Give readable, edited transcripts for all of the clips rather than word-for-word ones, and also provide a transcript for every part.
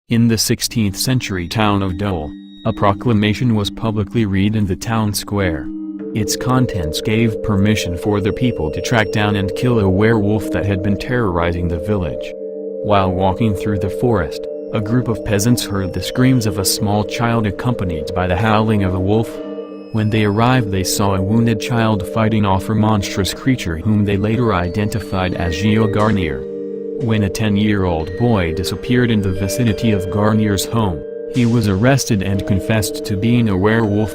In the 16th century town of Dole, a proclamation was publicly read in the town square. Its contents gave permission for the people to track down and kill a werewolf that had been terrorizing the village. While walking through the forest, a group of peasants heard the screams of a small child accompanied by the howling of a wolf. When they arrived, they saw a wounded child fighting off a monstrous creature whom they later identified as Gio Garnier. When a 10-year-old boy disappeared in the vicinity of Garnier's home, he was arrested and confessed to being a werewolf.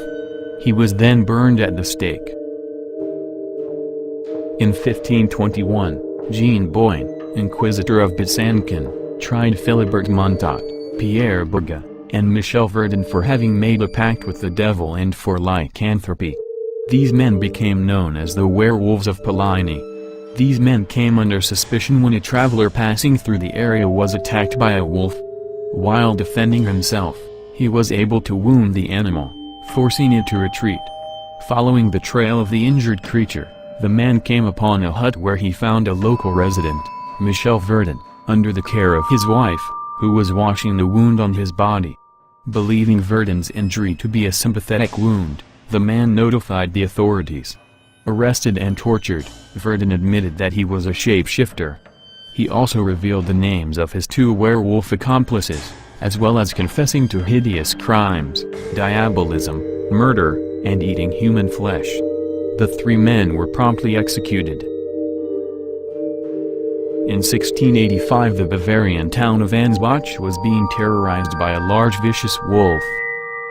He was then burned at the stake. In 1521, Jean Boyne, Inquisitor of Besançon, tried Philibert Montot, Pierre Bourga, and Michel Verdun for having made a pact with the devil and for lycanthropy. These men became known as the Werewolves of Poligny. These men came under suspicion when a traveler passing through the area was attacked by a wolf. While defending himself, he was able to wound the animal, forcing it to retreat. Following the trail of the injured creature, the man came upon a hut where he found a local resident, Michel Verdun, under the care of his wife, who was washing the wound on his body. Believing Verdun's injury to be a sympathetic wound, the man notified the authorities. Arrested and tortured, Verdun admitted that he was a shapeshifter. He also revealed the names of his two werewolf accomplices, as well as confessing to hideous crimes, diabolism, murder, and eating human flesh. The three men were promptly executed. In 1685, the Bavarian town of Ansbach was being terrorized by a large vicious wolf.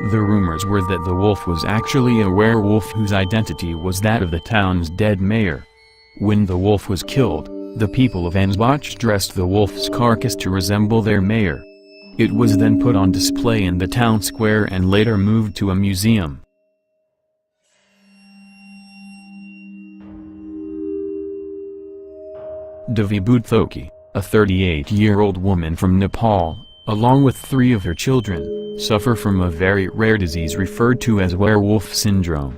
The rumors were that the wolf was actually a werewolf whose identity was that of the town's dead mayor. When the wolf was killed, the people of Ansbach dressed the wolf's carcass to resemble their mayor. It was then put on display in the town square and later moved to a museum. Devi Bhuthoki, a 38-year-old woman from Nepal, along with 3 of her children, suffer from a very rare disease referred to as werewolf syndrome.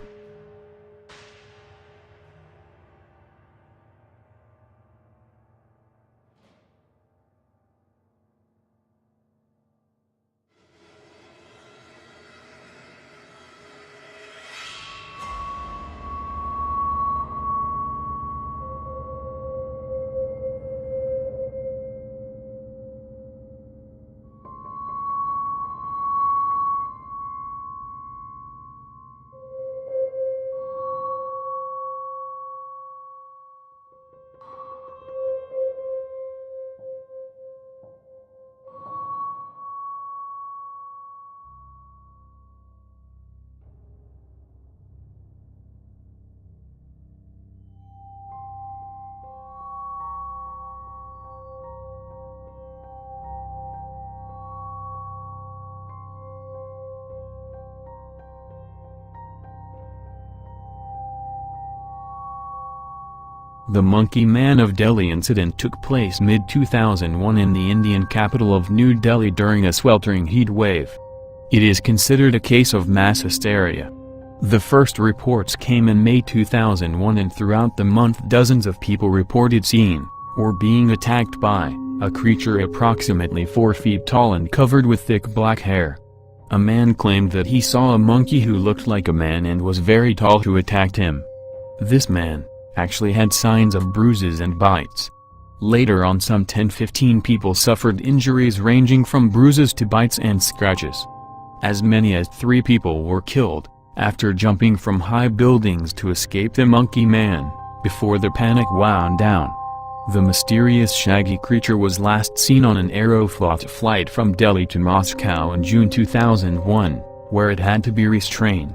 The Monkey Man of Delhi incident took place mid-2001 in the Indian capital of New Delhi during a sweltering heat wave. It is considered a case of mass hysteria. The first reports came in May 2001, and throughout the month dozens of people reported seeing, or being attacked by, a creature approximately 4 feet tall and covered with thick black hair. A man claimed that he saw a monkey who looked like a man and was very tall who attacked him. This man actually had signs of bruises and bites. Later on, some 10-15 people suffered injuries ranging from bruises to bites and scratches. As many as 3 people were killed, after jumping from high buildings to escape the Monkey Man, before the panic wound down. The mysterious shaggy creature was last seen on an Aeroflot flight from Delhi to Moscow in June 2001, where it had to be restrained.